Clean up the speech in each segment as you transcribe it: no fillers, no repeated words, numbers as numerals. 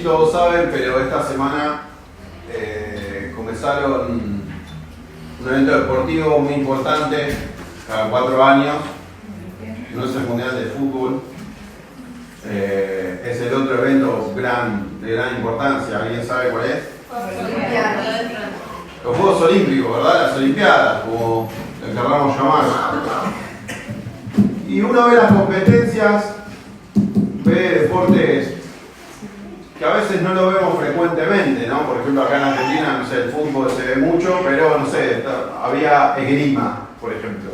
todos saben, pero esta semana comenzaron un evento deportivo muy importante, cada 4 años, no es el Mundial de Fútbol, es el otro evento de gran importancia. ¿Alguien sabe cuál es? Los Juegos Olímpicos, ¿verdad? Las Olimpiadas, como le querramos llamar. Y uno ve las competencias, ve deportes que a veces no lo vemos frecuentemente, ¿no? Por ejemplo, acá en Argentina, no sé, el fútbol se ve mucho, pero no sé, había esgrima, por ejemplo.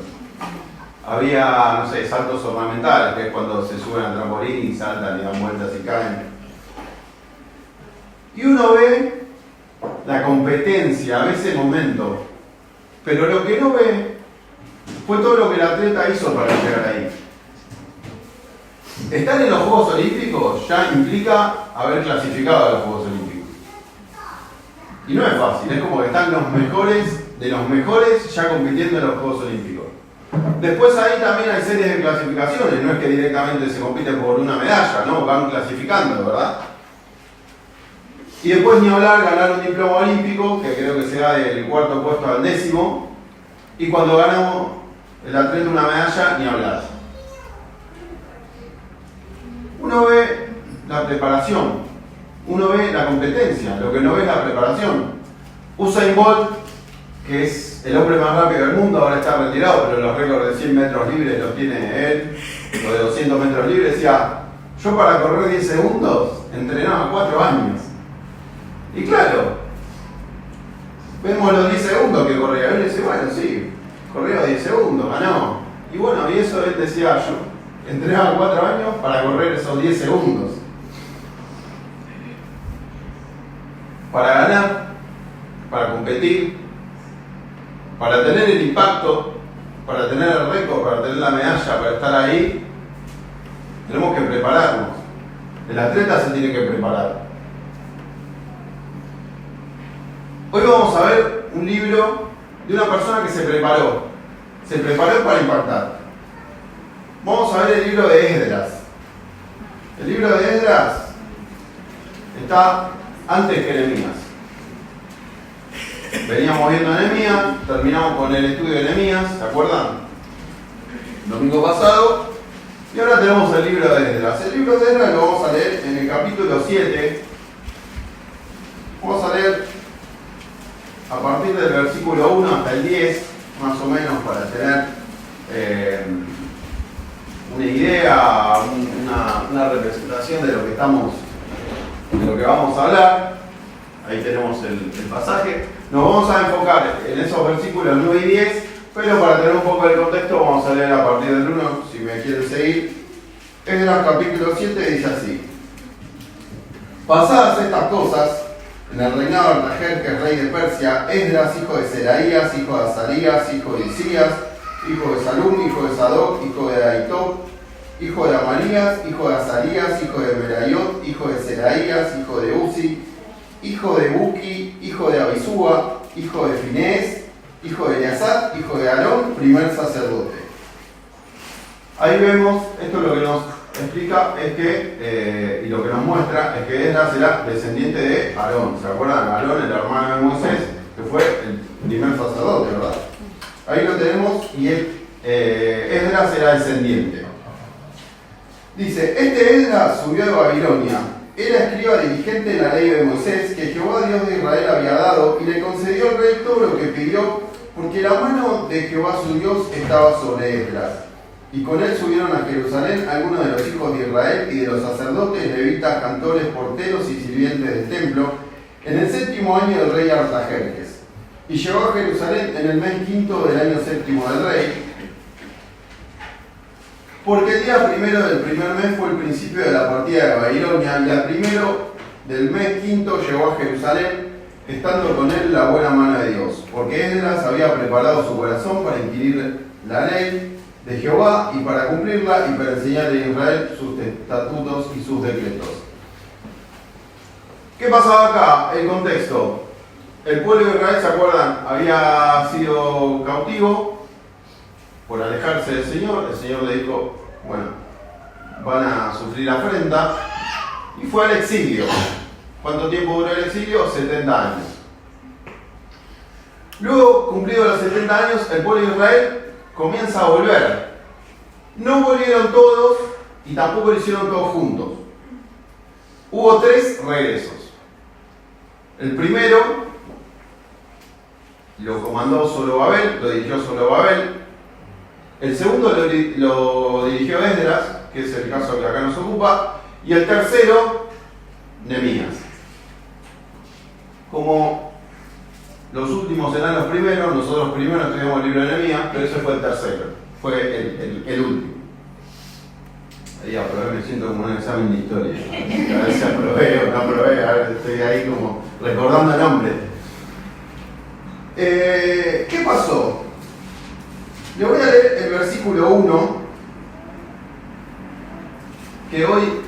Había, no sé, saltos ornamentales, que es cuando se suben al trampolín y saltan y dan vueltas y caen. Y uno ve la competencia, ve ese momento, pero lo que no ve fue todo lo que el atleta hizo para llegar ahí. Estar en los Juegos Olímpicos ya implica haber clasificado a los Juegos Olímpicos. Y no es fácil, es como que están los mejores de los mejores ya compitiendo en los Juegos Olímpicos. Después ahí también hay series de clasificaciones, no es que directamente se compite por una medalla, ¿no? Van clasificando, ¿verdad? Y después ni hablar, ganar un diploma olímpico, que creo que se da del 4º puesto al 10º, y cuando ganamos el atleta una medalla, ni hablar. Uno ve la preparación, uno ve la competencia, lo que no ve es la preparación. Usain Bolt, que es el hombre más rápido del mundo, ahora está retirado, pero los récords de 100 metros libres los tiene él, o de 200 metros libres, decía, yo para correr 10 segundos entrenaba 4 años. Y claro, vemos los 10 segundos que corría, él dice, bueno, sí, corría 10 segundos, ganó. Y bueno, y eso él decía, yo entrenaba 4 años para correr esos 10 segundos. Para ganar, para competir, para tener el impacto, para tener el récord, para tener la medalla, para estar ahí, tenemos que prepararnos. El atleta se tiene que preparar. Hoy vamos a ver un libro de una persona que se preparó para impactar. Vamos a ver el libro de Esdras. El libro de Esdras está antes que Nehemías. Veníamos viendo Nehemías, terminamos con el estudio de Nehemías, ¿se acuerdan? El domingo pasado. Y ahora tenemos el libro de Esdras. El libro de Esdras lo vamos a leer en el capítulo 7. Vamos a leer a partir del versículo 1 hasta el 10, más o menos, para tener una idea, una representación de lo que vamos a hablar. Ahí tenemos el pasaje. Nos vamos a enfocar en esos versículos 9 y 10, pero para tener un poco de contexto vamos a leer a partir del 1, si me quieren seguir. Esdras capítulo 7 dice así: pasadas estas cosas, en el reinado de Artajerjes, rey de Persia, Esdras, hijo de Seraías, hijo de Azarías, hijo de Hilcías, hijo de Salum, hijo de Sadoc, hijo de Ahitob, hijo de Amarías, hijo de Azarías, hijo de Merayot, hijo de Seraías, hijo de Uzi, hijo de Buki, hijo de Abisúa, hijo de Finés, hijo de Eleazar, hijo de Aarón, primer sacerdote. Ahí vemos, esto es lo que nos explica, es que, y lo que nos muestra, es que Esdras era descendiente de Aarón. ¿Se acuerdan? Aarón, el hermano de Moisés, que fue el primer sacerdote, ¿verdad? Ahí lo tenemos, y Esdras era descendiente. Dice, este Esdras subió de Babilonia. Era escriba dirigente de la ley de Moisés, que Jehová Dios de Israel había dado, y le concedió al rey todo lo que pidió, porque la mano de Jehová su Dios estaba sobre Esdras. Y con él subieron a Jerusalén algunos de los hijos de Israel y de los sacerdotes, levitas, cantores, porteros y sirvientes del templo, en el 7º año del rey Artajerjes. Y llegó a Jerusalén en el mes 5º del año 7º del rey, porque el día 1 del primer mes fue el principio de la partida de Babilonia, y al 1 del mes 5º llegó a Jerusalén, estando con él la buena mano de Dios, porque Esdras había preparado su corazón para inquirir la ley de Jehová y para cumplirla y para enseñarle a Israel sus estatutos y sus decretos. ¿Qué pasaba acá? El contexto. El pueblo de Israel, ¿se acuerdan? Había sido cautivo por alejarse del Señor. El Señor le dijo, bueno, van a sufrir afrenta, y fue al exilio. ¿Cuánto tiempo duró el exilio? 70 años. Luego, cumplidos los 70 años, el pueblo de Israel comienza a volver. No volvieron todos y tampoco lo hicieron todos juntos. Hubo 3 regresos. El primero lo comandó Zorobabel, lo dirigió Zorobabel. El segundo lo dirigió Esdras, que es el caso que acá nos ocupa. Y el tercero, Nehemías. Como los últimos eran los primeros, nosotros primero estudiamos el libro de Nehemías, pero ese fue el tercero, fue el último. Ahí aprobé, me siento como un examen de historia. A ver si aprobé o no aprobé, a ver, estoy ahí como recordando nombres. ¿Qué pasó? Le voy a leer el versículo 1, que hoy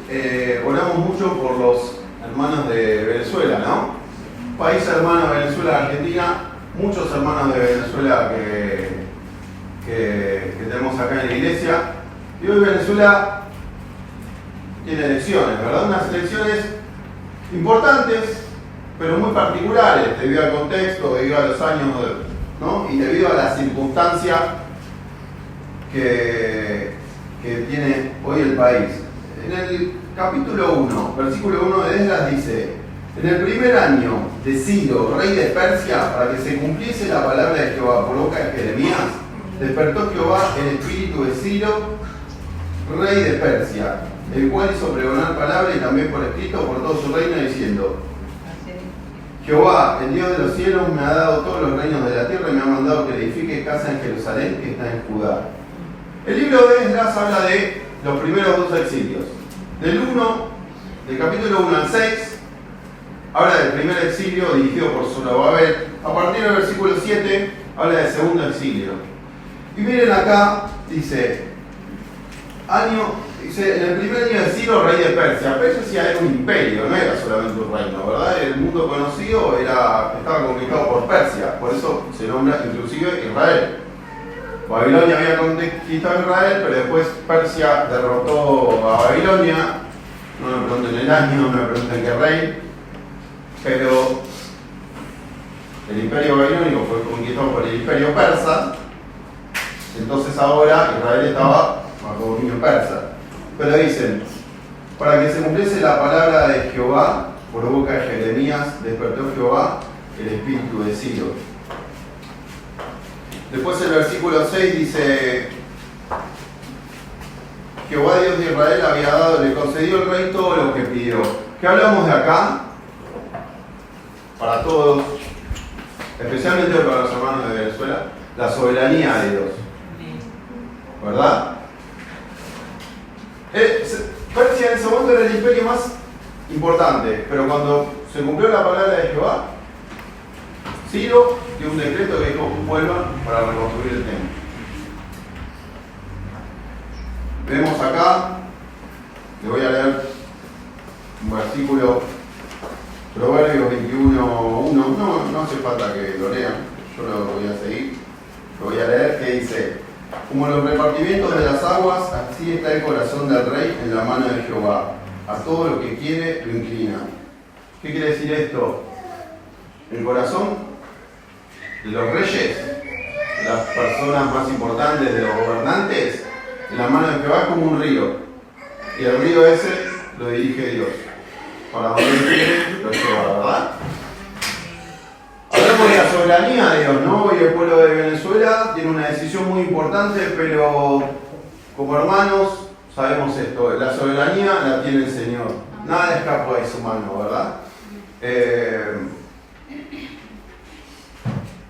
oramos mucho por los hermanos de Venezuela, ¿no? País hermano de Venezuela, Argentina, muchos hermanos de Venezuela que tenemos acá en la iglesia. Y hoy Venezuela tiene elecciones, ¿verdad? Unas elecciones importantes, pero muy particulares, debido al contexto, debido a los años, ¿no? Y debido a las circunstancias que tiene hoy el país. En el capítulo 1, versículo 1 de Esdras dice: en el primer año de Ciro, rey de Persia, para que se cumpliese la palabra de Jehová por boca de Jeremías, despertó Jehová el espíritu de Ciro, rey de Persia, el cual hizo pregonar palabra y también por escrito por todo su reino, diciendo: Jehová, el Dios de los cielos, me ha dado todos los reinos de la tierra y me ha mandado que edifique casa en Jerusalén, que está en Judá. El libro de Esdras habla de los primeros 2 exilios. Del capítulo 1 al 6, habla del primer exilio dirigido por Zorobabel. A partir del versículo 7, habla del segundo exilio. Y miren acá, dice, en el primer año de Ciro, rey de Persia. Persia era un imperio, no era solamente un reino, ¿verdad? El mundo conocido estaba conquistado por Persia, por eso se nombra inclusive Israel. Babilonia había conquistado Israel, pero después Persia derrotó a Babilonia. No me pregunten el año, no me pregunten qué rey, pero el imperio babilónico fue conquistado por el imperio persa. Entonces ahora Israel estaba bajo dominio persa. Pero dicen, para que se cumpliese la palabra de Jehová, por boca de Jeremías, despertó Jehová el espíritu de Ciro. Después el versículo 6 dice: Jehová Dios de Israel le concedió el rey todo lo que pidió. ¿Qué hablamos de acá? Para todos, especialmente para los hermanos de Venezuela, la soberanía de Dios. ¿Verdad? Persia en ese momento era el imperio más importante, pero cuando se cumplió la palabra de Jehová, Ciro dio un decreto que dijo: vuelvan para reconstruir el templo. Vemos acá, le voy a leer un versículo, Proverbios 21:1. No hace falta que lo lean, yo lo voy a seguir, lo voy a leer, que dice: como los repartimientos de las aguas, así está el corazón del rey en la mano de Jehová. A todo lo que quiere lo inclina. ¿Qué quiere decir esto? El corazón de los reyes, de las personas más importantes, de los gobernantes, en la mano de Jehová es como un río. Y el río ese lo dirige Dios. Para donde Él quiere, lo lleva, ¿verdad? Hablamos de la soberanía de Dios, ¿no? Hoy el pueblo de Venezuela tiene una decisión muy importante, pero como hermanos sabemos esto: la soberanía la tiene el Señor. Nada escapa de su mano, ¿verdad?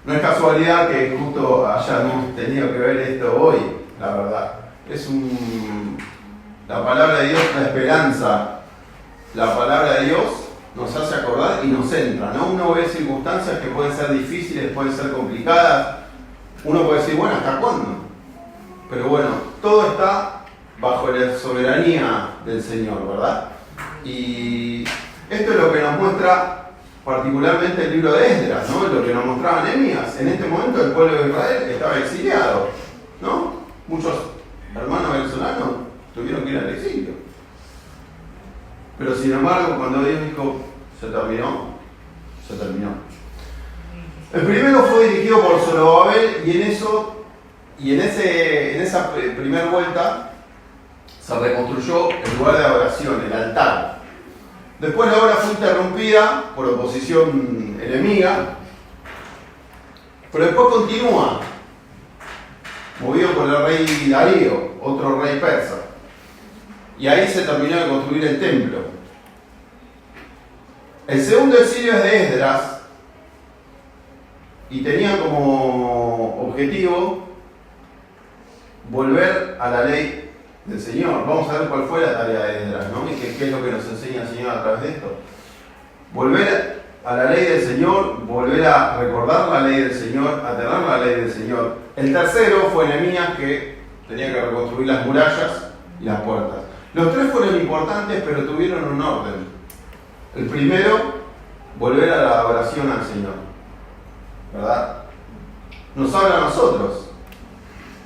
No es casualidad que justo hayamos tenido que ver esto hoy, la verdad. La palabra de Dios, la esperanza. La palabra de Dios nos hace acordar y nos centra, ¿no? Uno ve circunstancias que pueden ser difíciles, pueden ser complicadas. Uno puede decir, bueno, ¿hasta cuándo? Pero bueno, todo está bajo la soberanía del Señor, ¿verdad? Y esto es lo que nos muestra particularmente el libro de Esdras, ¿no? Lo que nos mostraba Nehemías. En este momento el pueblo de Israel estaba exiliado, ¿no? Muchos hermanos venezolanos tuvieron que ir al exilio. Pero sin embargo, cuando Dios dijo, ¿Se terminó? Se terminó. El primero fue dirigido por Zorobabel y en esa primera vuelta se reconstruyó el lugar de adoración, el altar. Después la obra fue interrumpida por oposición enemiga, pero después continúa, movido por el rey Darío, otro rey persa. Y ahí se terminó de construir el templo. El segundo exilio es de Esdras y tenía como objetivo volver a la ley del Señor. Vamos a ver cuál fue la tarea de Esdras, ¿no? Y qué es lo que nos enseña el Señor a través de esto. Volver a la ley del Señor, volver a recordar la ley del Señor, a tener la ley del Señor. El tercero fue Nehemías, que tenía que reconstruir las murallas y las puertas. Los tres fueron importantes, pero tuvieron un orden. El primero, volver a la adoración al Señor, ¿verdad? Nos habla a nosotros.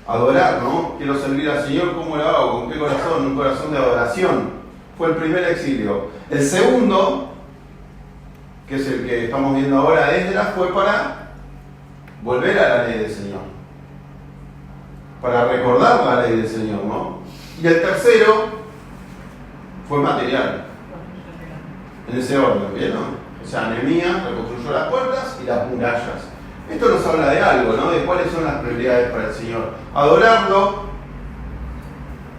Adorar, ¿no? Quiero servir al Señor, ¿cómo lo hago? ¿Con qué corazón? Un corazón de adoración. Fue el primer exilio. El segundo, que es el que estamos viendo ahora, Esdras, fue para volver a la ley del Señor. Para recordar la ley del Señor, ¿no? Y el tercero fue material. En ese orden, ¿bien? ¿No? O sea, Nehemías reconstruyó las puertas y las murallas. Esto nos habla de algo, ¿no? De cuáles son las prioridades para el Señor. Adorarlo,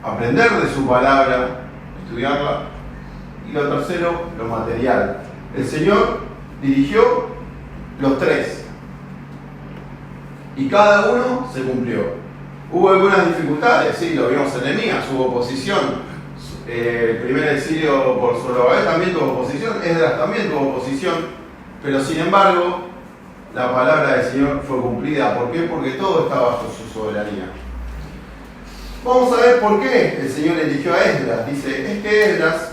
aprender de su palabra, estudiarla. Y lo tercero, lo material. El Señor dirigió los tres. Y cada uno se cumplió. ¿Hubo algunas dificultades? Sí, lo vimos en Nehemías, hubo oposición. El primer exilio por Zorobabel también tuvo oposición, Esdras también tuvo oposición, pero sin embargo, la palabra del Señor fue cumplida. ¿Por qué? Porque todo está bajo su soberanía. Vamos a ver por qué el Señor eligió a Esdras. Dice, es que Esdras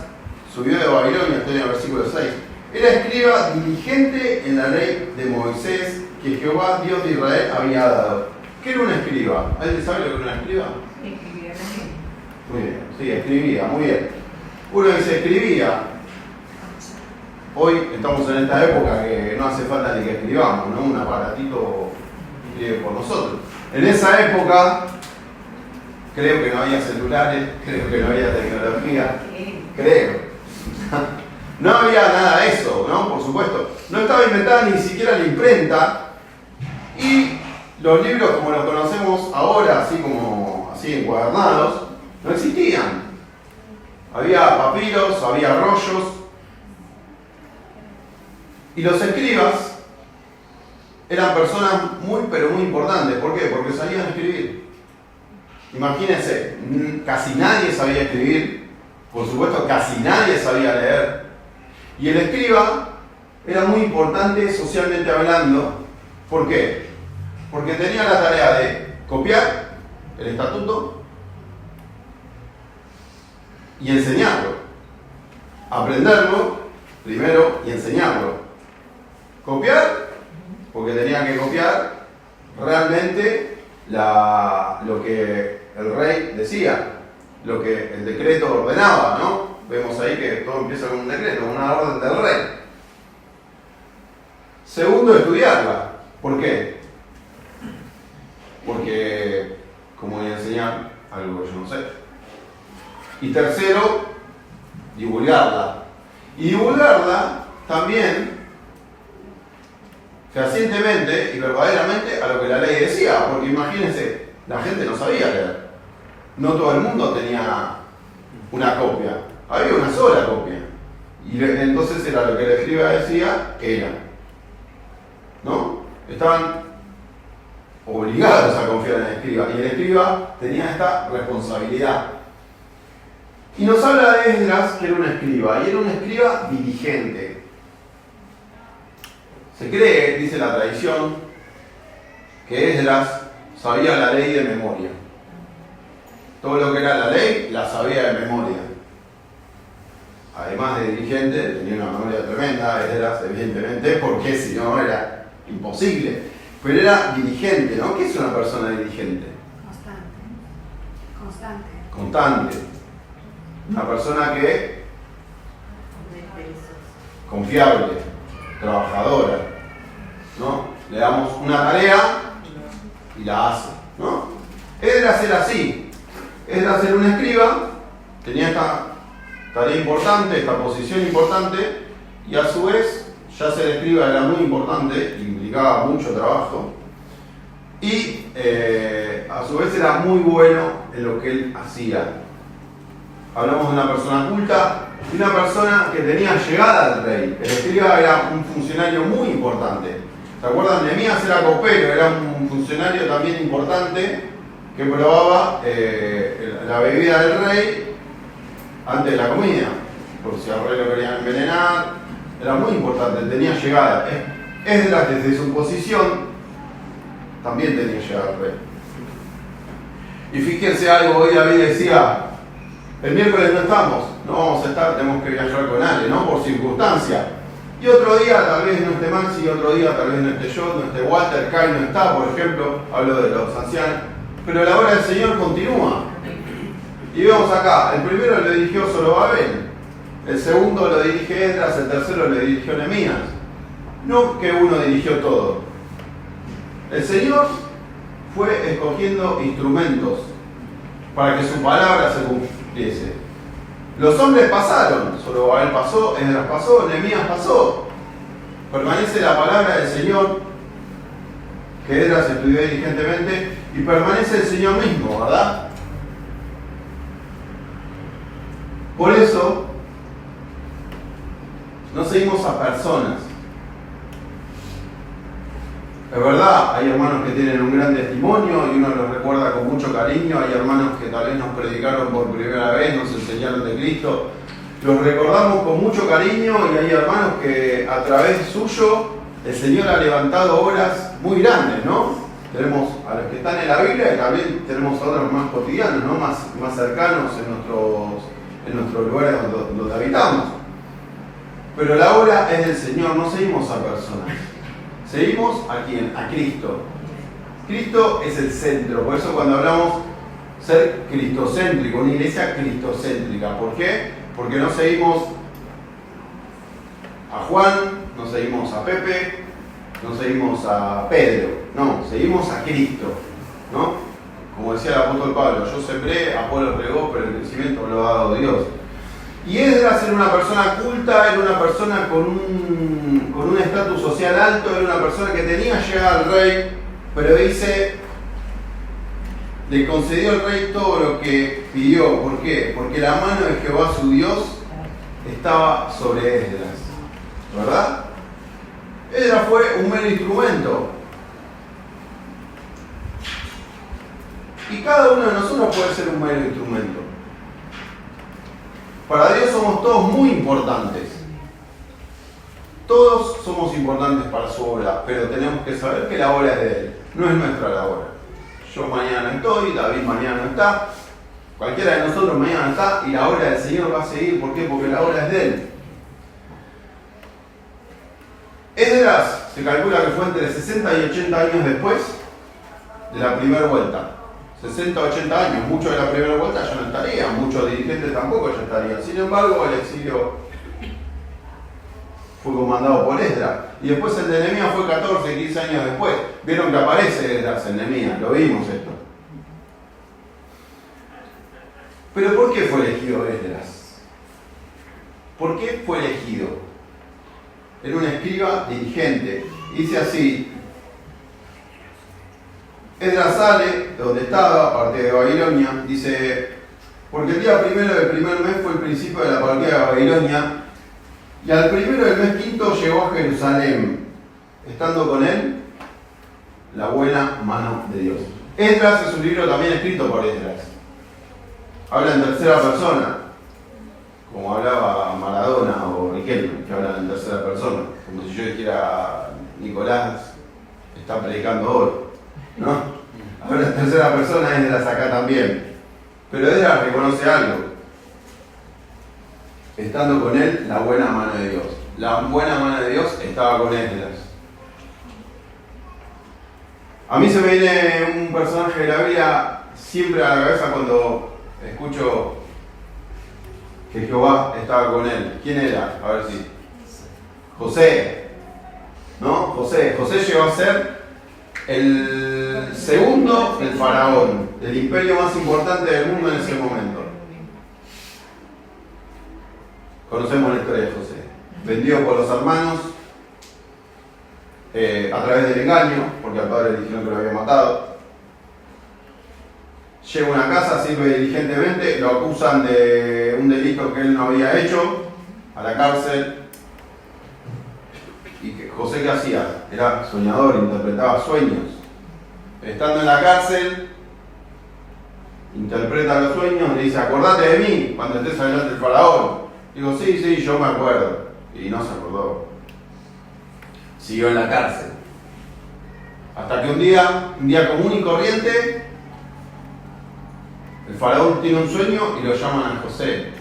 subió de Babilonia, estoy en el versículo 6, era escriba diligente en la ley de Moisés que Jehová, Dios de Israel, había dado. ¿Qué era un escriba? ¿Alguien sabe lo que era un escriba? Escribía la ley. Muy bien, sí, escribía, muy bien. Uno dice escribía. Hoy estamos en esta época que no hace falta ni que escribamos, ¿no? Un aparatito escribe por nosotros. En esa época, creo que no había celulares, creo que no había tecnología, creo. No había nada de eso, ¿no? Por supuesto. No estaba inventada ni siquiera la imprenta. Y los libros como los conocemos ahora, así encuadernados, no existían. Había papiros, había rollos. Y los escribas eran personas muy, pero muy importantes. ¿Por qué? Porque sabían escribir. Imagínense, casi nadie sabía escribir. Por supuesto, casi nadie sabía leer. Y el escriba era muy importante socialmente hablando. ¿Por qué? Porque tenía la tarea de copiar el estatuto y enseñarlo. Aprenderlo primero y enseñarlo. Copiar, porque tenía que copiar realmente lo que el rey decía, lo que el decreto ordenaba, ¿no? Vemos ahí que todo empieza con un decreto, una orden del rey. Segundo, estudiarla. ¿Por qué? Porque, ¿cómo voy a enseñar algo que yo no sé? Y tercero, divulgarla. Y divulgarla también fehacientemente y verdaderamente a lo que la ley decía, porque imagínense, la gente no sabía leer. No todo el mundo tenía una copia, había una sola copia. Y entonces era lo que el escriba decía, era. ¿No? Estaban obligados a confiar en el escriba, y el escriba tenía esta responsabilidad. Y nos habla de Esdras, que era un escriba, y era un escriba diligente. Se cree, dice la tradición, que Esdras sabía la ley de memoria. Todo lo que era la ley, la sabía de memoria. Además de diligente, tenía una memoria tremenda, Esdras, evidentemente, porque si no era imposible. Pero era diligente, ¿no? ¿Qué es una persona diligente? Constante. Una persona que confiable, trabajadora, ¿no? Le damos una tarea y la hace, ¿no? Esdras era así. Esdras era un escriba, tenía esta tarea importante, esta posición importante, y a su vez, ya ser escriba era muy importante, implicaba mucho trabajo, y a su vez era muy bueno en lo que él hacía. Hablamos de una persona culta y una persona que tenía llegada al rey. El escriba era un funcionario muy importante. ¿Se acuerdan? Nehemías era copero, era un funcionario también importante que probaba la bebida del rey antes de la comida, por si al rey lo querían envenenar. Era muy importante, tenía llegada. Esdras, desde su posición, también tenía llegada al rey. Y fíjense algo, hoy David decía, el miércoles no estamos, no vamos a estar, tenemos que viajar con Ale, ¿no? Por circunstancia. Y otro día tal vez no esté Maxi, otro día tal vez no esté yo, no esté Walter, Kai no está, por ejemplo, hablo de los ancianos. Pero la obra del Señor continúa. Y vemos acá, el primero lo dirigió Zorobabel, el segundo lo dirige Esdras, el tercero lo dirigió Nehemías. No que uno dirigió todo. El Señor fue escogiendo instrumentos para que su palabra se cumpliese. Los hombres pasaron, Zorobabel pasó, Esdras pasó, Nehemías pasó. Permanece la palabra del Señor, que Esdras estudió diligentemente, y permanece el Señor mismo, ¿verdad? Por eso, no seguimos a personas. Es verdad, hay hermanos que tienen un gran testimonio y uno los recuerda con mucho cariño, hay hermanos que tal vez nos predicaron por primera vez, nos enseñaron de Cristo, los recordamos con mucho cariño, y hay hermanos que a través suyo el Señor ha levantado obras muy grandes, ¿no? Tenemos a los que están en la Biblia y también tenemos a otros más cotidianos, ¿no? Más cercanos en nuestros lugares donde habitamos. Pero la obra es del Señor, no seguimos a personas. Seguimos a quién? A Cristo. Cristo es el centro, por eso cuando hablamos ser cristocéntrico, una iglesia cristocéntrica. ¿Por qué? Porque no seguimos a Juan, no seguimos a Pepe, no seguimos a Pedro, no, seguimos a Cristo, ¿no? Como decía el apóstol Pablo, yo sembré, Apolo regó, pero el crecimiento me lo ha dado Dios. Y Esdras era una persona culta, era una persona con un estatus social alto, era una persona que tenía llegada al rey, pero dice, le concedió al rey todo lo que pidió. ¿Por qué? Porque la mano de Jehová su Dios estaba sobre Esdras, ¿verdad? Esdras fue un mero instrumento. Y cada uno de nosotros puede ser un mero instrumento. Para Dios somos todos muy importantes. Todos somos importantes para su obra, pero tenemos que saber que la obra es de Él, no es nuestra la obra. Yo mañana estoy, David mañana no está, cualquiera de nosotros mañana está, y la obra del Señor va a seguir. ¿Por qué? Porque la obra es de Él. Esdras se calcula que fue entre 60 y 80 años después de la primera vuelta. 60 o 80 años, muchos de la primera vuelta ya no estarían, muchos dirigentes tampoco ya estarían. Sin embargo, el exilio fue comandado por Esdras. Y después el de Nehemías fue 14, 15 años después. Vieron que aparece Esdras en Nehemías, lo vimos esto. Pero ¿por qué fue elegido Esdras? ¿Por qué fue elegido? Era un escriba dirigente. Dice así: Esdras sale de donde estaba, parte de Babilonia, dice, porque el día primero del primer mes fue el principio de la partida de Babilonia, y al primero del mes quinto llegó a Jerusalén, estando con él la buena mano de Dios. Esdras es un libro también escrito por Esdras. Habla en tercera persona, como hablaba Maradona o Riquelme, que hablan en tercera persona, como si yo dijera Nicolás está predicando hoy, ¿no? Habla en tercera persona, Esdras acá también. Pero Esdras reconoce algo. Estando con él, la buena mano de Dios. La buena mano de Dios estaba con Esdras. A mí se me viene un personaje de la Biblia siempre a la cabeza cuando escucho que Jehová estaba con él. ¿Quién era? A ver si. José, ¿no? José llegó a ser el segundo del faraón, del imperio más importante del mundo en ese momento. Conocemos la historia de José. Vendido por los hermanos a través del engaño, porque al padre le dijeron que lo había matado. Llega a una casa, sirve diligentemente, lo acusan de un delito que él no había hecho, a la cárcel. ¿Y José qué hacía? Era soñador, interpretaba sueños. Estando en la cárcel, interpreta los sueños y le dice: acordate de mí cuando estés delante del faraón. Digo: sí, yo me acuerdo. Y no se acordó. Siguió en la cárcel. Hasta que un día común y corriente, el faraón tiene un sueño y lo llaman a José,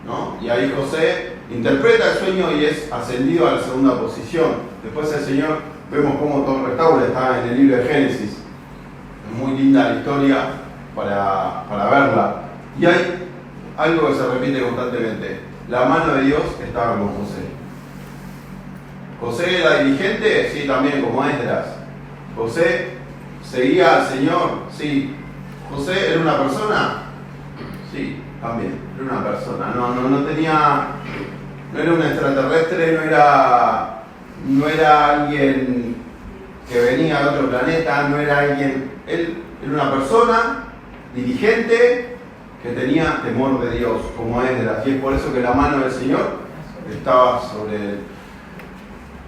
¿no? Y ahí José interpreta el sueño y es ascendido a la segunda posición. Después el Señor, vemos cómo todo restaura, está en el libro de Génesis. Es muy linda la historia para verla. Y hay algo que se repite constantemente: la mano de Dios estaba con José. José era diligente, sí, también como Esdras. José seguía al Señor, sí. José era una persona, sí, también era una persona. No era un extraterrestre, no era alguien que venía de otro planeta, no era alguien. Él era una persona diligente que tenía temor de Dios, como Esdras, y es por eso que la mano del Señor estaba sobre él.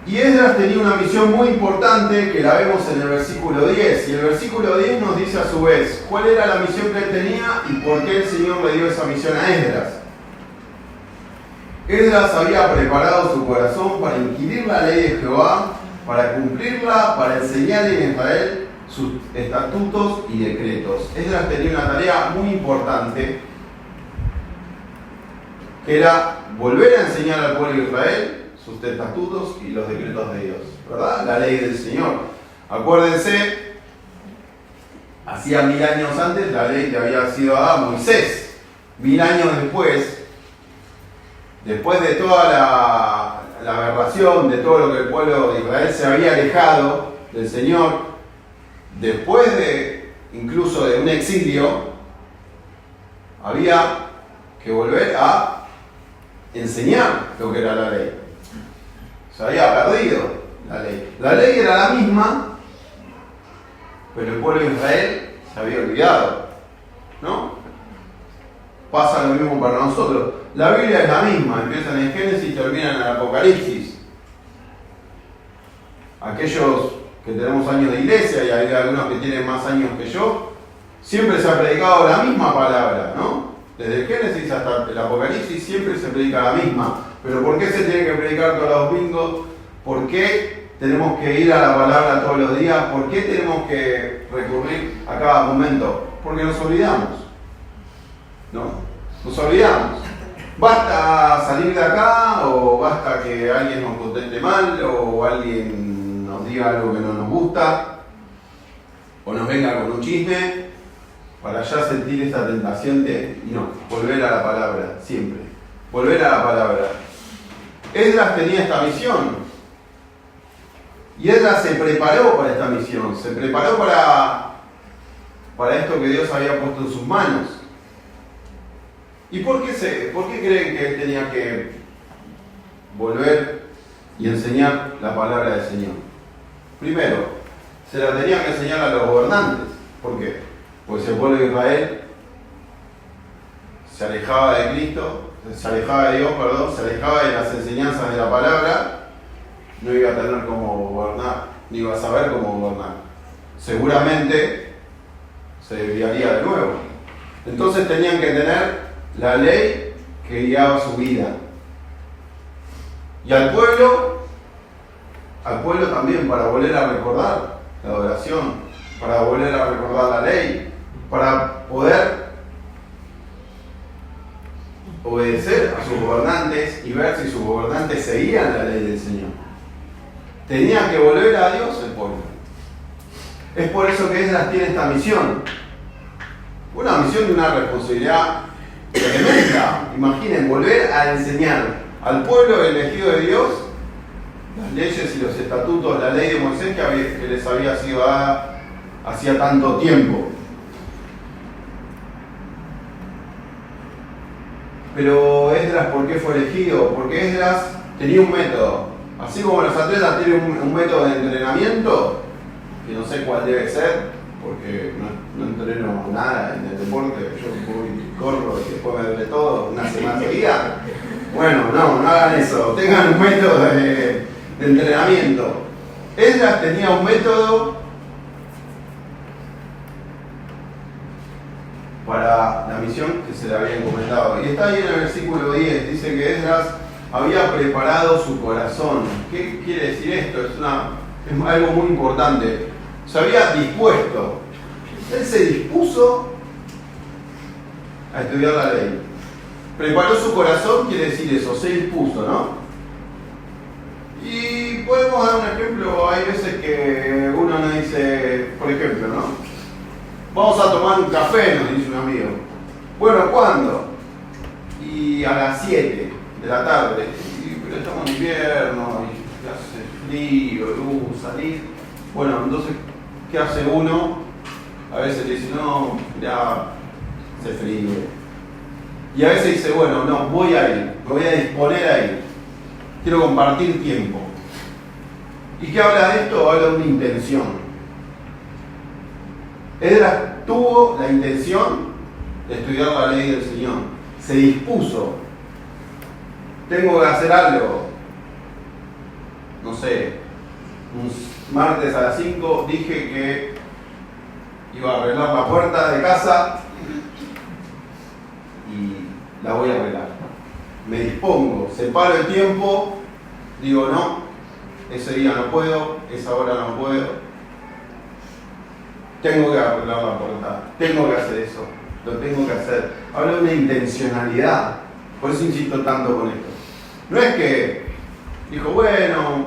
Y Esdras tenía una misión muy importante que la vemos en el versículo 10, y el versículo 10 nos dice a su vez cuál era la misión que él tenía y por qué el Señor le dio esa misión a Esdras. Esdras había preparado su corazón para inquirir la ley de Jehová, para cumplirla, para enseñar en Israel sus estatutos y decretos. Esdras tenía una tarea muy importante, que era volver a enseñar al pueblo de Israel sus estatutos y los decretos de Dios, ¿verdad? La ley del Señor. Acuérdense, hacía 1000 años antes la ley le había sido dada a Moisés. 1000 años después de toda la aberración, de todo lo que el pueblo de Israel se había alejado del Señor, después incluso de un exilio, había que volver a enseñar lo que era la ley. Se había perdido la ley. La ley era la misma, pero el pueblo de Israel se había olvidado, ¿no? Pasa lo mismo para nosotros. La Biblia es la misma, empiezan en Génesis y terminan en el Apocalipsis. Aquellos que tenemos años de iglesia, y hay algunos que tienen más años que yo, siempre se ha predicado la misma palabra, ¿no? Desde el Génesis hasta el Apocalipsis siempre se predica la misma. Pero ¿por qué se tiene que predicar todos los domingos? ¿Por qué tenemos que ir a la palabra todos los días? ¿Por qué tenemos que recurrir a cada momento? Porque nos olvidamos, ¿no? Nos olvidamos. Basta salir de acá, o basta que alguien nos conteste mal, o alguien nos diga algo que no nos gusta, o nos venga con un chisme, para ya sentir esa tentación de volver a la palabra, siempre. Volver a la palabra. Esdras tenía esta misión. Y Esdras se preparó para esta misión. Se preparó para esto que Dios había puesto en sus manos. ¿Y por qué creen que él tenía que volver y enseñar la palabra del Señor? Primero, se la tenía que enseñar a los gobernantes. ¿Por qué? Pues el pueblo de Israel se alejaba de Cristo, se alejaba de Dios, se alejaba de las enseñanzas de la palabra, no iba a tener cómo gobernar, ni iba a saber cómo gobernar. Seguramente se desviaría de nuevo. Entonces tenían que tener la ley que guiaba su vida. Y al pueblo también, para volver a recordar la adoración, para volver a recordar la ley, para poder obedecer a sus gobernantes y ver si sus gobernantes seguían la ley del Señor. Tenía que volver a Dios el pueblo. Es por eso que Esdras tiene esta misión. Una misión de una responsabilidad tremenda. Imaginen, volver a enseñar al pueblo elegido de Dios las leyes y los estatutos, la ley de Moisés que les había sido dada hacía tanto tiempo. Pero Esdras, ¿por qué fue elegido? Porque Esdras tenía un método. Así como los atletas tienen un método de entrenamiento, que no sé cuál debe ser, porque no entreno nada en el deporte, yo corro y después me duele todo una semana seguida. Bueno, no hagan eso, tengan un método de entrenamiento. Esdras tenía un método para la misión que se le había encomendado. Y está ahí en el versículo 10, dice que Esdras había preparado su corazón. ¿Qué quiere decir esto? Es algo muy importante. Se había dispuesto. Él se dispuso a estudiar la ley. Preparó su corazón, quiere decir eso, se dispuso, ¿no? Y podemos dar un ejemplo, hay veces que uno nos dice, por ejemplo, ¿no? Vamos a tomar un café, nos dice un amigo. Bueno, ¿cuándo? Y a las 7 de la tarde. Pero estamos en invierno, y hace frío, salir. Bueno, entonces, ¿qué hace uno? A veces dice, no, ya hace frío. Y a veces dice, bueno, no, voy a ir, me voy a disponer a ir. Quiero compartir tiempo. ¿Y qué habla de esto? Habla de una intención. Esdras tuvo la intención de estudiar la ley del Señor. Se dispuso. Tengo que hacer algo. No sé, un martes a las 5 dije que iba a arreglar la puerta de casa y la voy a arreglar. Me dispongo, separo el tiempo, digo no, ese día no puedo, esa hora no puedo. Tengo que arreglar la puerta, tengo que hacer eso, lo tengo que hacer. Habla de una intencionalidad, por eso insisto tanto con esto. No es que dijo, bueno,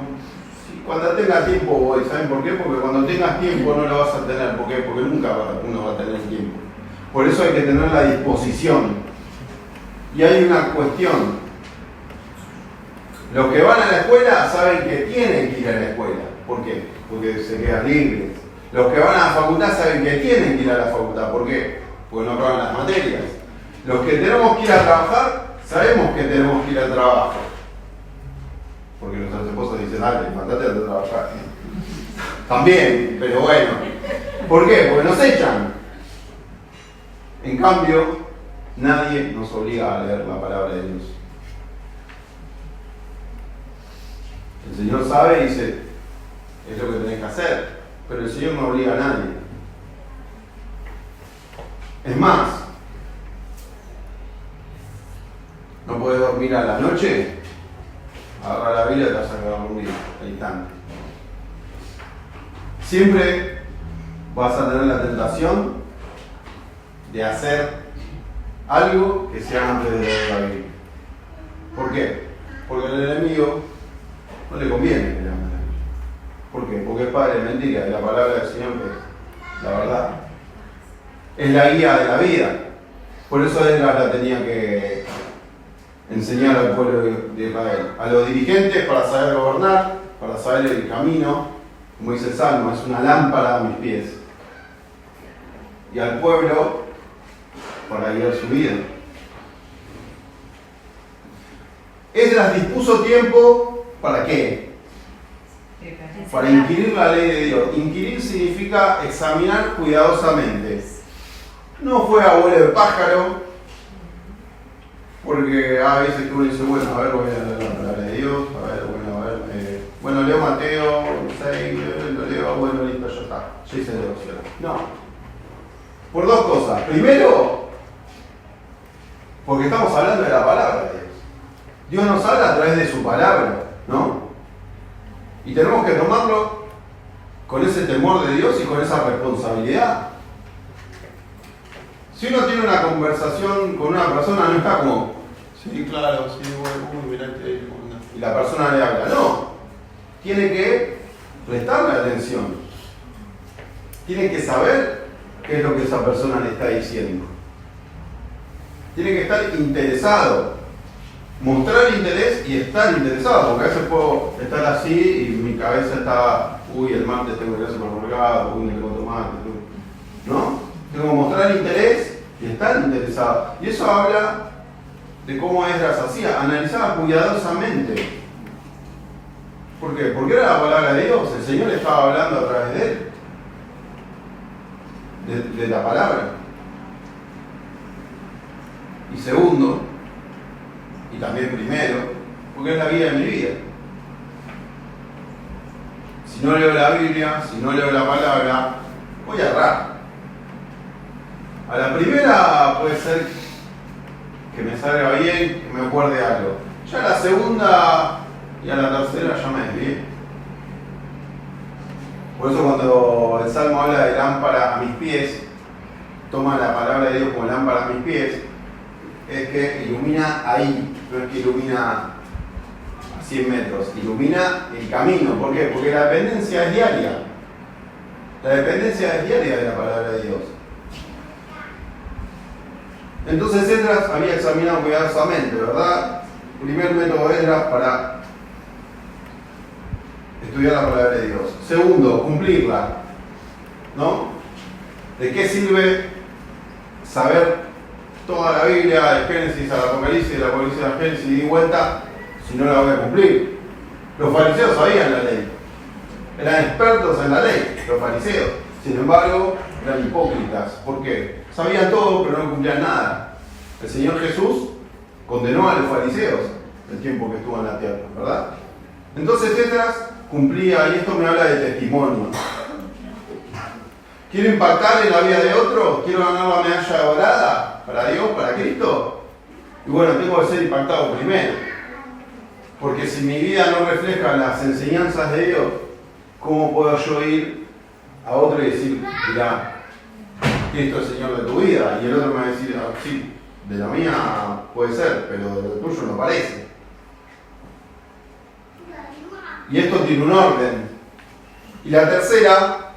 cuando tenga tiempo voy, ¿saben por qué? Porque cuando tengas tiempo no lo vas a tener, ¿por qué? Porque nunca uno va a tener tiempo. Por eso hay que tener la disposición. Y hay una cuestión. Los que van a la escuela saben que tienen que ir a la escuela. ¿Por qué? Porque se quedan libres. Los que van a la facultad saben que tienen que ir a la facultad. ¿Por qué? Porque no acaban las materias. Los que tenemos que ir a trabajar, sabemos que tenemos que ir al trabajo. Porque nuestras esposas dicen, dale, mandate a trabajar. También, pero bueno. ¿Por qué? Porque nos echan. En cambio, nadie nos obliga a leer la palabra de Dios. El Señor sabe y dice, es lo que tenés que hacer, pero el Señor no obliga a nadie. Es más, no puedes dormir a la noche, agarra la Biblia y te vas a quedar dormido al instante. Siempre vas a tener la tentación de hacer algo que sea antes de leer la Biblia. ¿Por qué? Porque al enemigo no le conviene que leamos la Biblia. ¿Por qué? Porque es padre de mentira y la palabra del Señor es la verdad. Es la guía de la vida. Por eso Esdras la tenía que enseñar al pueblo de Israel. A los dirigentes para saber gobernar, para saber el camino, como dice el Salmo, es una lámpara a mis pies. Y al pueblo para guiar su vida. Esdras dispuso tiempo, ¿para qué? Para inquirir la ley de Dios. Inquirir significa examinar cuidadosamente. No fue abuelo de pájaro, porque a veces que uno dice, bueno, a ver, voy a leer la palabra de Dios, bueno, leo Mateo 6, lo leo, bueno, listo, ya está, ya hice devoción. No. Por dos cosas. Primero, porque estamos hablando de la palabra de Dios. Dios nos habla a través de su palabra, ¿no? Y tenemos que tomarlo con ese temor de Dios y con esa responsabilidad. Si uno tiene una conversación con una persona, no está como, sí, claro, sí, bueno, mirá que... y la persona le habla. No. Tiene que prestarle atención. Tiene que saber qué es lo que esa persona le está diciendo. Tiene que estar interesado mostrar interés y estar interesado, porque a veces puedo estar así y mi cabeza está, uy, el martes tengo que ir al supermercado, uy, me tengo tomate, ¿no? Tengo que mostrar interés y estar interesado. Y eso habla de cómo Esdras hacía, analizaba cuidadosamente. ¿Por qué? Porque era la palabra de Dios, el Señor estaba hablando a través de él, de la palabra. Y segundo, y también primero, porque es la vida de mi vida. Si no leo la Biblia, si no leo la palabra, voy a errar. A la primera puede ser que me salga bien, que me acuerde algo. Ya a la segunda y a la tercera ya me desvié. Por eso cuando el Salmo habla de lámpara a mis pies, toma la palabra de Dios como lámpara a mis pies, es que ilumina ahí, no es que ilumina a 100 metros, ilumina el camino. ¿Por qué? Porque la dependencia es diaria. La dependencia es diaria de la palabra de Dios. Entonces Esdras había examinado cuidadosamente, ¿verdad? Primer método Esdras para estudiar la palabra de Dios. Segundo, cumplirla, ¿no? ¿De qué sirve saber toda la Biblia, de Génesis al Apocalipsis, de la Apocalipsis al Génesis y vuelta, si no la voy a cumplir? Los fariseos sabían la ley, eran expertos en la ley, los fariseos. Sin embargo, eran hipócritas. ¿Por qué? Sabían todo, pero no cumplían nada. El Señor Jesús condenó a los fariseos el tiempo que estuvo en la tierra, ¿verdad? Entonces Esdras cumplía, y esto me habla de testimonio. ¿Quiero impactar en la vida de otro? ¿Quiero ganar la medalla dorada para Dios, para Cristo? Y bueno, tengo que ser impactado primero. Porque si mi vida no refleja las enseñanzas de Dios, ¿cómo puedo yo ir a otro y decir, mirá, Cristo es el Señor de tu vida? Y el otro me va a decir, ah, sí, de la mía puede ser, pero de lo tuyo no parece. Y esto tiene un orden. Y la tercera,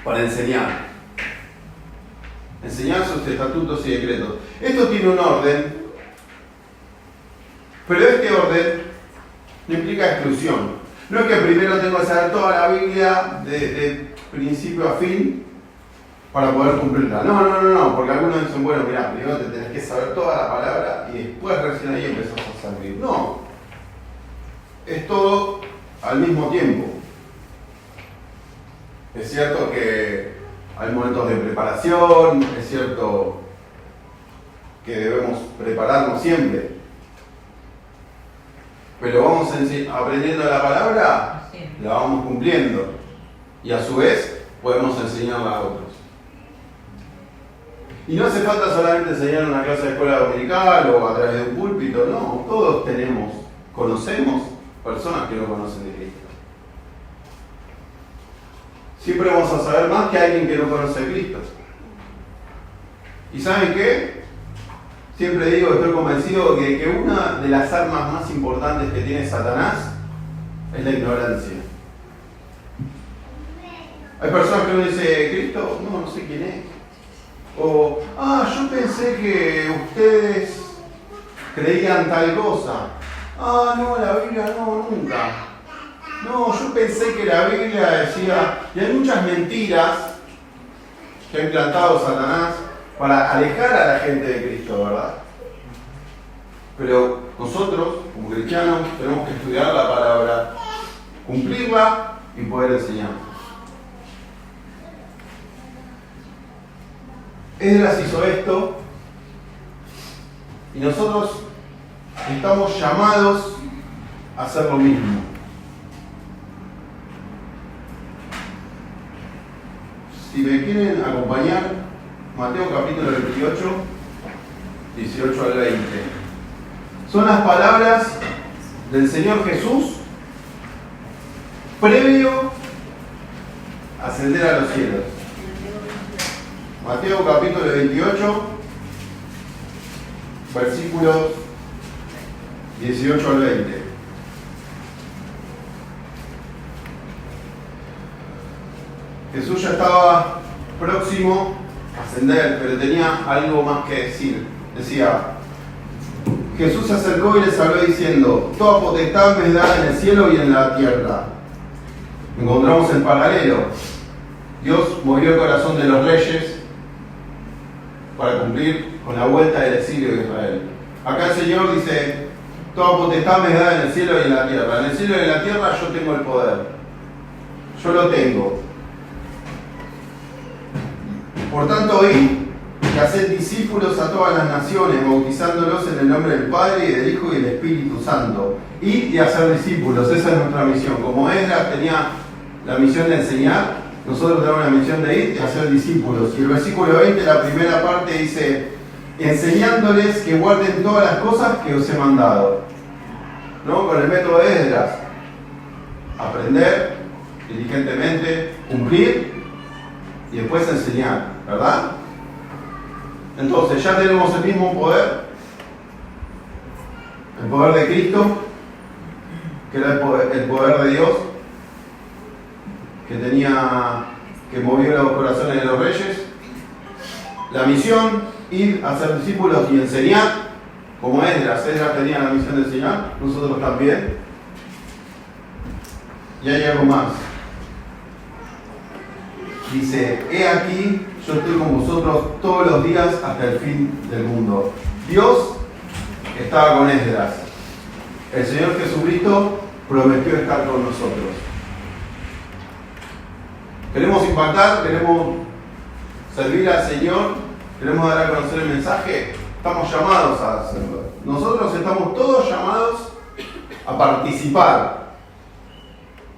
para enseñar. Enseñar sus estatutos y decretos. Esto tiene un orden, pero este orden no implica exclusión. No es que primero tengo que saber toda la Biblia de principio a fin para poder cumplirla. No, porque algunos dicen, bueno, mirá, primero te tenés que saber toda la palabra y después recién ahí empezás a servir. No, es todo al mismo tiempo. Es cierto que hay momentos de preparación, es cierto que debemos prepararnos siempre, pero vamos aprendiendo la palabra, la vamos cumpliendo y a su vez podemos enseñarla a otros. Y no hace falta solamente enseñar en una clase de escuela dominical o a través de un púlpito, no, todos conocemos personas que no conocen de Cristo. Siempre vamos a saber más que alguien que no conoce a Cristo. ¿Y saben qué? Siempre digo, estoy convencido de que una de las armas más importantes que tiene Satanás es la ignorancia. Hay personas que uno dice, ¿Cristo? No sé quién es. O, yo pensé que ustedes creían tal cosa. No, la Biblia no, nunca. No, yo pensé que la Biblia decía... Y hay muchas mentiras que ha implantado Satanás para alejar a la gente de Cristo, ¿verdad? Pero nosotros, como cristianos, tenemos que estudiar la palabra, cumplirla y poder enseñar. Esdras hizo esto y nosotros estamos llamados a hacer lo mismo. Si me quieren acompañar, Mateo capítulo 28, 18 al 20. Son las palabras del Señor Jesús previo a ascender a los cielos. Mateo capítulo 28, versículos 18 al 20. Jesús ya estaba próximo a ascender, pero tenía algo más que decir. Decía, Jesús se acercó y les habló diciendo: toda potestad me es dada en el cielo y en la tierra. Encontramos el paralelo. Dios movió el corazón de los reyes para cumplir con la vuelta del exilio de Israel. Acá el Señor dice: toda potestad me es dada en el cielo y en la tierra. En el cielo y en la tierra yo tengo el poder. Yo lo tengo. Por tanto, id y haced discípulos a todas las naciones, bautizándolos en el nombre del Padre y del Hijo y del Espíritu Santo. Id y hacer discípulos, esa es nuestra misión. Como Esdras tenía la misión de enseñar, nosotros tenemos la misión de ir y hacer discípulos. Y el versículo 20, la primera parte dice: enseñándoles que guarden todas las cosas que os he mandado. ¿No? Con el método de Esdras. Aprender diligentemente, cumplir y después enseñar, ¿verdad? Entonces ya tenemos el mismo poder, el poder de Cristo, que era el poder de Dios, que movió los corazones de los reyes. La misión, ir a ser discípulos y enseñar, como Esdras tenía la misión de enseñar, nosotros también. Y hay algo más. Dice: he aquí, yo estoy con vosotros todos los días hasta el fin del mundo. Dios estaba con Esdras. El Señor Jesucristo prometió estar con nosotros. Queremos impactar, queremos servir al Señor, queremos dar a conocer el mensaje. Estamos llamados a hacerlo. Nosotros estamos todos llamados a participar.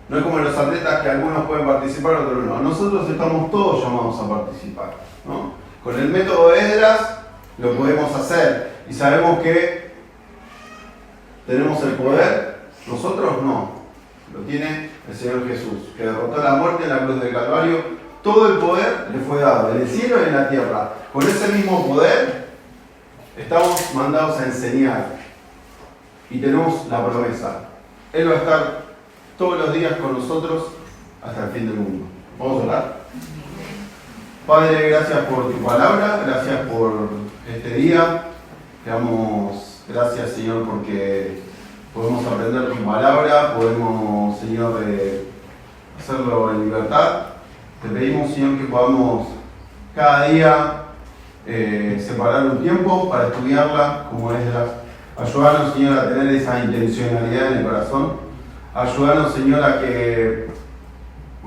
No es como los atletas que algunos pueden participar, otros no. Nosotros estamos todos llamados a participar, ¿no? Con el método de Esdras lo podemos hacer y sabemos que tenemos el poder. Nosotros no. Lo tiene el Señor Jesús, que derrotó la muerte en la cruz del Calvario. Todo el poder le fue dado, en el cielo y en la tierra. Con ese mismo poder estamos mandados a enseñar y tenemos la promesa. Él va a estar todos los días con nosotros hasta el fin del mundo. Vamos a orar. Padre, gracias por tu palabra, gracias por este día. Te damos gracias, Señor, porque podemos aprender tu palabra, podemos, Señor, hacerlo en libertad. Te pedimos, Señor, que podamos cada día separar un tiempo para estudiarla como Esdras. Ayúdanos, Señor, a tener esa intencionalidad en el corazón. Ayúdanos, Señor, a que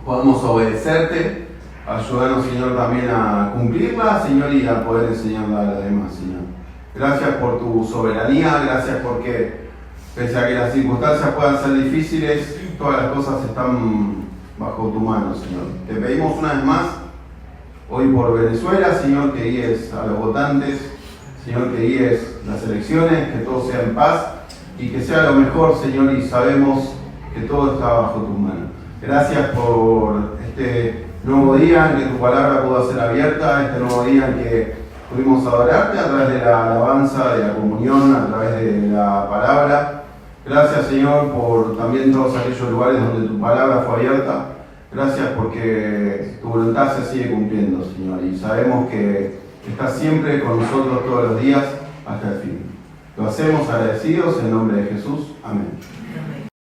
podamos obedecerte. Ayúdanos, Señor, también a cumplirla, Señor, y a poder enseñarla a los demás, Señor. Gracias por tu soberanía, gracias porque, pese a que las circunstancias puedan ser difíciles, todas las cosas están bajo tu mano, Señor. Te pedimos una vez más, hoy por Venezuela, Señor, que guíes a los votantes, Señor, que guíes las elecciones, que todo sea en paz y que sea lo mejor, Señor, y sabemos que todo está bajo tu mano. Gracias por este nuevo día en que tu palabra pudo ser abierta, este nuevo día en que pudimos adorarte a través de la alabanza, de la comunión, a través de la palabra. Gracias, Señor, por también todos aquellos lugares donde tu palabra fue abierta. Gracias porque tu voluntad se sigue cumpliendo, Señor, y sabemos que estás siempre con nosotros todos los días hasta el fin. Lo hacemos agradecidos en nombre de Jesús. Amén.